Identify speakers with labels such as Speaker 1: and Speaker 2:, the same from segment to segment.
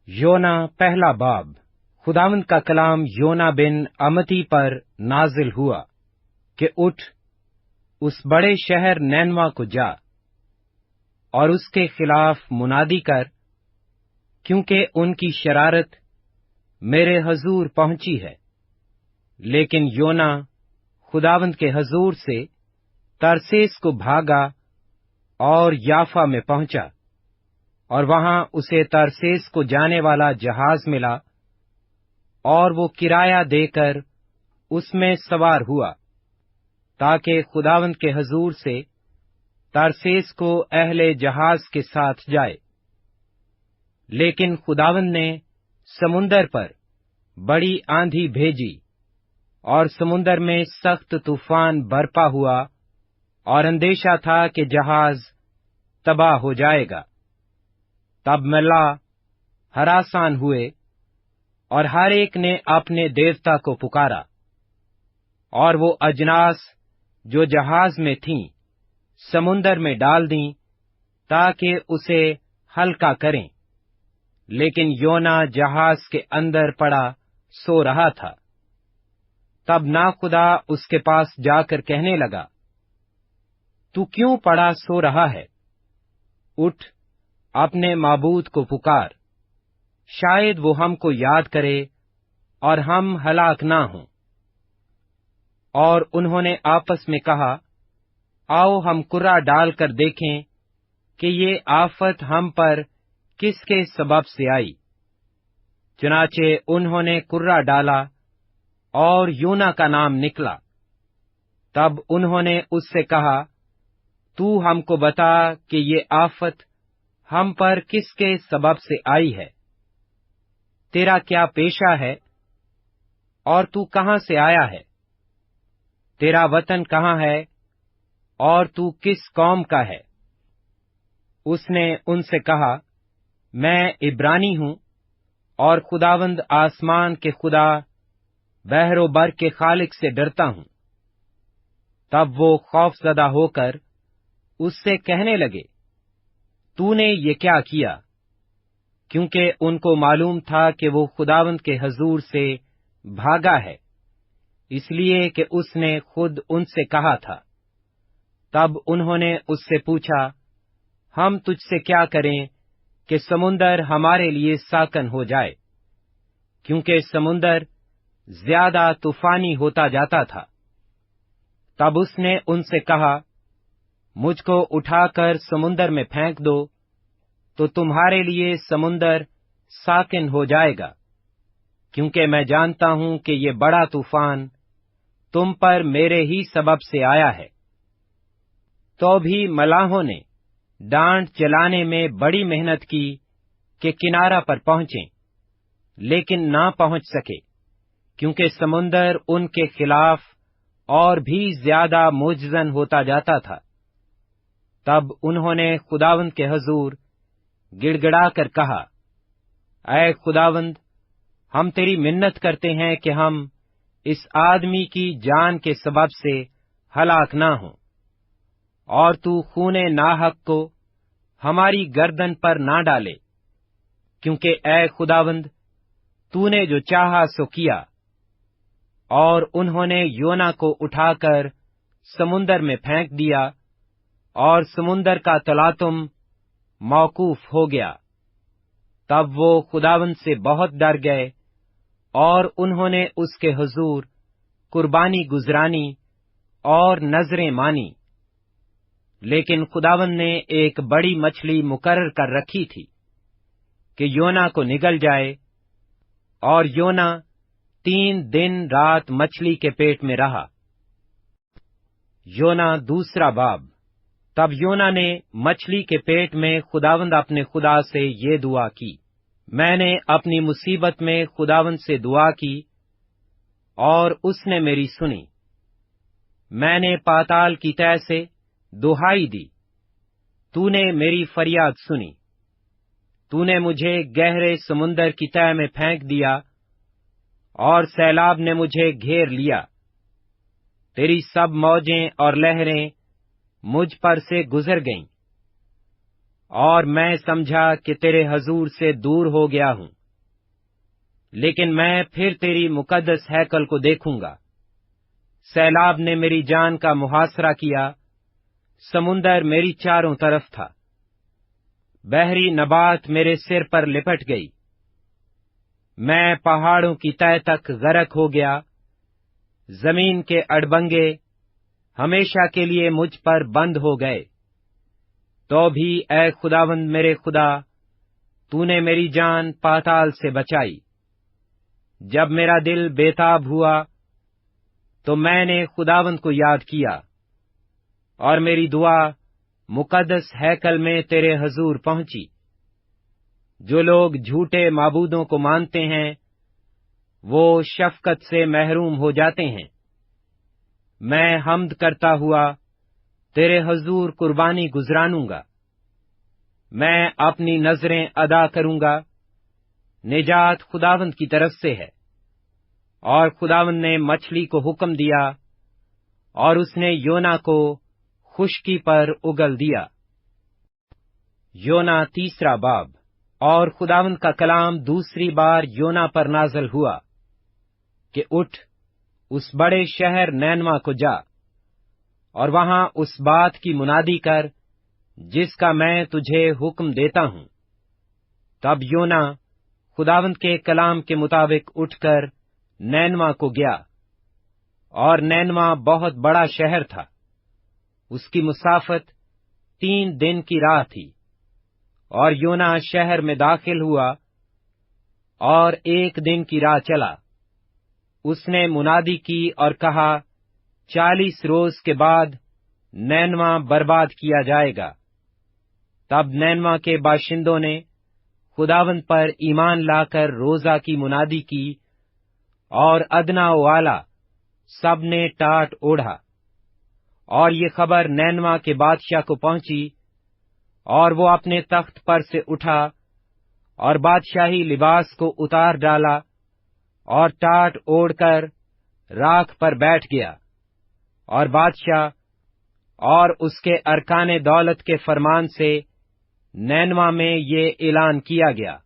Speaker 1: योना पहला बाब। खुदावंद का कलाम योना बिन अमित्ती पर नाजिल हुआ कि उठ, उस बड़े शहर नैनवा को जा और उसके खिलाफ मुनादी कर, क्योंकि उनकी शरारत मेरे हजूर पहुंची है। लेकिन योना खुदावंद के हजूर से तरसेस को भागा और याफा में पहुंचा, और वहां उसे तरसेस को जाने वाला जहाज मिला, और वो किराया देकर उसमें सवार हुआ, ताकि खुदावंद के हजूर से तरसेस को अहले जहाज के साथ जाए। लेकिन खुदावंद ने समुन्दर पर बड़ी आंधी भेजी, और समुन्दर में सख्त तूफान बरपा हुआ, और अंदेशा था कि जहाज तबाह हो जाएगा। तब मल्लाह हरासान हुए, और हर एक ने अपने देवता को पुकारा, और वो अजनास जो जहाज में थीं समुन्दर में डाल दीं, ताकि उसे हल्का करें। लेकिन योना जहाज के अंदर पड़ा सो रहा था। तब नाखुदा उसके पास जाकर कहने लगा, तू क्यों पड़ा सो रहा है? उठ, अपने माबूद को पुकार, शायद वो हमको याद करे और हम हलाक ना हों। और उन्होंने आपस में कहा, आओ हम कुर्रा डालकर देखें कि ये आफत हम पर किसके सबब से आई। चुनाचे उन्होंने कुर्रा डाला, और योना का नाम निकला। तब उन्होंने उससे कहा, तू हमको बता कि ये आफत हम पर किसके सबब से आई है। तेरा क्या पेशा है, और तू कहाँ से आया है? तेरा वतन कहाँ है, और तू किस कौम का है? उसने उनसे कहा, मैं इब्रानी हूँ, और खुदावंद आसमान के खुदा बहरो बर के खालिक से डरता हूँ। तब वो खौफजदा होकर उससे कहने लगे, तूने ये क्या किया? क्योंकि उनको मालूम था कि वो खुदावंद के हजूर से भागा है, इसलिए कि उसने खुद उनसे कहा था। तब उन्होंने उससे पूछा, हम तुझसे क्या करें कि समुन्दर हमारे लिए साकन हो जाए? क्योंकि समुन्दर ज्यादा तूफानी होता जाता था। तब उसने उनसे कहा, मुझको उठाकर समुन्दर में फेंक दो, तो तुम्हारे लिए समुन्दर साकिन हो जाएगा, क्योंकि मैं जानता हूं कि ये बड़ा तूफान तुम पर मेरे ही सबब से आया है। तो भी मलाहों ने डांट चलाने में बड़ी मेहनत की कि किनारा पर पहुंचें, लेकिन ना पहुंच सके, क्योंकि समुन्दर उनके खिलाफ और भी ज्यादा मुजजन होता जाता था। तब उन्होंने खुदावंद के हजूर गिड़गिड़ा कर कहा, ऐ खुदावंद, हम तेरी मिन्नत करते हैं कि हम इस आदमी की जान के सबब से हलाक ना हों, और तू खूने नाहक को हमारी गर्दन पर ना डाले, क्योंकि ऐ खुदावंद, तूने जो चाहा सो किया। और उन्होंने योना को उठाकर समुन्दर में फेंक दिया, और समुन्दर का तलातुम मौकूफ हो गया। तब वो खुदावंद से बहुत डर गए, और उन्होंने उसके हुजूर कुर्बानी गुजरानी और नजरें मानी। लेकिन खुदावंद ने एक बड़ी मछली मुकर्रर कर रखी थी कि योना को निगल जाए, और योना 3 दिन रात मछली के पेट में रहा। योना दूसरा बाब। तब योना ने मछली के पेट में खुदावंद अपने खुदा से ये दुआ की, मैंने अपनी मुसीबत में खुदावंद से दुआ की, और उसने मेरी सुनी। मैंने पाताल की तह से दुहाई दी, तूने मेरी फरियाद सुनी। तूने मुझे गहरे समुन्दर की तह में फेंक दिया, और सैलाब ने मुझे घेर लिया। तेरी सब मौजें और लहरें मुझ पर से गुजर गईं, और मैं समझा कि तेरे हजूर से दूर हो गया हूँ। लेकिन मैं फिर तेरी मुकद्दस हैकल को देखूंगा। सैलाब ने मेरी जान का मुहासरा किया, समुंदर मेरी चारों तरफ था, बहरी नबात मेरे सिर पर लिपट गई। मैं पहाड़ों की तह तक गरक हो गया, जमीन के अड़बंगे हमेशा के लिए मुझ पर बंद हो गए। तो भी ऐ खुदावंद मेरे खुदा, तूने मेरी जान पाताल से बचाई। जब मेरा दिल बेताब हुआ तो मैंने खुदावंद को याद किया, और मेरी दुआ मुकद्दस हैकल में तेरे हजूर पहुंची। जो लोग झूठे माबूदों को मानते हैं, वो शफकत से महरूम हो जाते हैं। मैं हम्द करता हुआ तेरे हजूर कुर्बानी गुजरानूंगा। मैं अपनी नजरें अदा करूंगा, निजात खुदावंद की तरफ से है। और खुदावंद ने मछली को हुक्म दिया, और उसने योना को खुश्की पर उगल दिया। योना तीसरा बाब। और खुदावंद का कलाम दूसरी बार योना पर नाज़िल हुआ कि उठ, उस बड़े शहर नैनवा को जा, और वहां उस बात की मुनादी कर जिसका मैं तुझे हुक्म देता हूं। तब योना खुदावंद के कलाम के मुताबिक उठकर नैनवा को गया, और नैनवा बहुत बड़ा शहर था। उसकी मुसाफत 3 दिन की राह थी। और योना शहर में दाखिल हुआ और 1 दिन की राह चला। उसने मुनादी की और कहा, 40 रोज के बाद नैनवा बर्बाद किया जाएगा। तब नैनवा के बाशिंदों ने खुदावंद पर ईमान लाकर रोजा की मुनादी की, और अदना वाला सब ने टाट ओढ़ा। और ये खबर नैनवा के बादशाह को पहुंची, और वो अपने तख्त पर से उठा और बादशाही लिबास को उतार डाला, और टाट ओढ़कर राख पर बैठ गया। और बादशाह और उसके अरकाने दौलत के फरमान से नैनवा में ये ऐलान किया गया,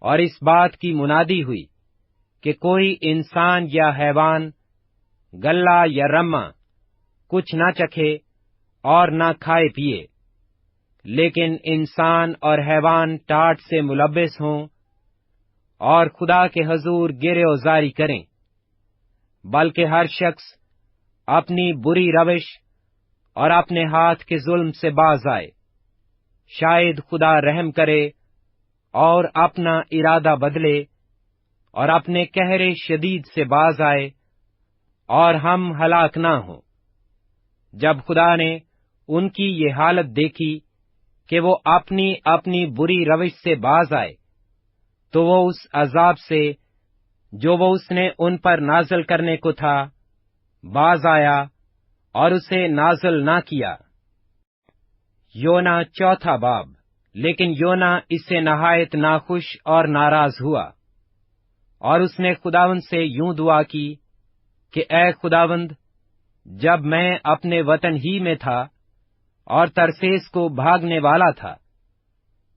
Speaker 1: और इस बात की मुनादी हुई कि कोई इंसान या हैवान, गल्ला या रम्मा कुछ न चखे और न खाए पिए, लेकिन इंसान और हैवान टाट से मुलब्बिस हों और खुदा के हजूर गिरफ्तारी करें, बल्कि हर शख्स अपनी बुरी रविश और अपने हाथ के जुल्म से बाज आए। शायद खुदा रहम करे और अपना इरादा बदले और अपने कहरे शदीद से बाज आए, और हम हलाक ना हों। जब खुदा ने उनकी ये हालत देखी कि वो अपनी अपनी बुरी रविश से बाज आए, तो वो उस अजाब से जो वो उसने उन पर नाज़िल करने को था बाज आया और उसे नाज़िल ना किया। योना चौथा बाब। लेकिन योना इससे नहायत नाखुश और नाराज हुआ, और उसने खुदावंद से यूं दुआ की कि ऐ खुदावंद, जब मैं अपने वतन ही में था और तरसेस को भागने वाला था,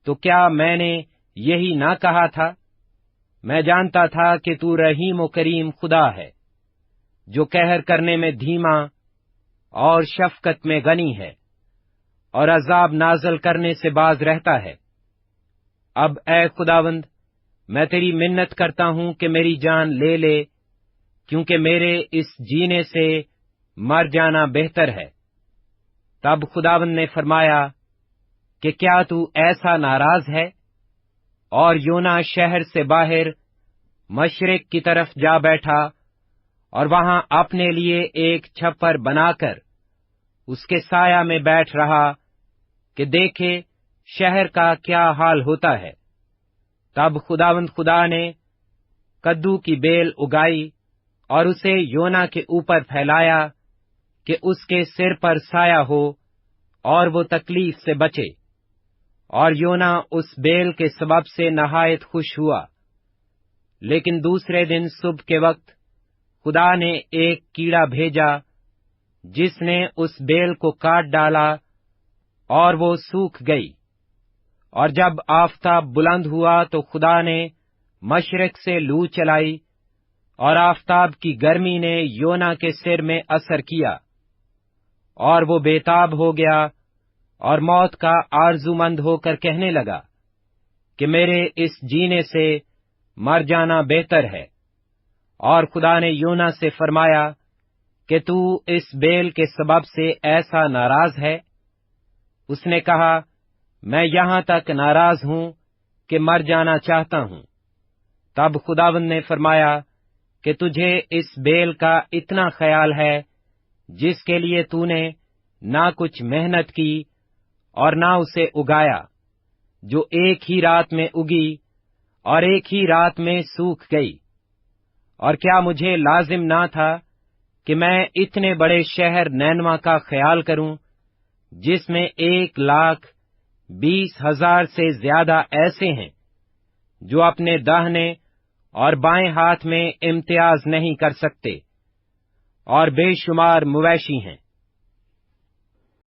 Speaker 1: तो क्या मैंने यही ना कहा था? मैं जानता था कि तू रहीम व करीम खुदा है, जो कहर करने में धीमा और शफकत में गनी है, और अजाब नाज़िल करने से बाज रहता है। अब ऐ खुदावंद, मैं तेरी मिन्नत करता हूं कि मेरी जान ले ले, क्योंकि मेरे इस जीने से मर जाना बेहतर है। तब खुदावंद ने फरमाया कि क्या तू ऐसा नाराज है? और योना शहर से बाहर मशरिक की तरफ जा बैठा, और वहां अपने लिए एक छप्पर बनाकर उसके साया में बैठ रहा कि देखे शहर का क्या हाल होता है। तब खुदावंद खुदा ने कद्दू की बेल उगाई और उसे योना के ऊपर फैलाया कि उसके सिर पर साया हो और वो तकलीफ से बचे। और योना उस बेल के सबब से नहायत खुश हुआ। लेकिन दूसरे दिन सुबह के वक्त खुदा ने एक कीड़ा भेजा, जिसने उस बेल को काट डाला और वो सूख गई। और जब आफताब बुलंद हुआ तो खुदा ने मशरक से लू चलाई, और आफताब की गर्मी ने योना के सिर में असर किया, और वो बेताब हो गया और मौत का आरजूमंद होकर कहने लगा कि मेरे इस जीने से मर जाना बेहतर है। और खुदा ने योना से फरमाया कि तू इस बेल के सबब से ऐसा नाराज है? उसने कहा, मैं यहां तक नाराज हूं कि मर जाना चाहता हूं। तब खुदावंद ने फरमाया कि तुझे इस बेल का इतना ख्याल है, जिसके लिए तूने ना कुछ मेहनत की और ना उसे उगाया, जो एक ही रात में उगी और एक ही रात में सूख गई। और क्या मुझे लाजिम ना था कि मैं इतने बड़े शहर नैनवा का ख्याल करूं, जिसमें 1,20,000 से ज्यादा ऐसे हैं जो अपने दाहिने और बाएं हाथ में इम्तियाज नहीं कर सकते, और बेशुमार मवेशी हैं।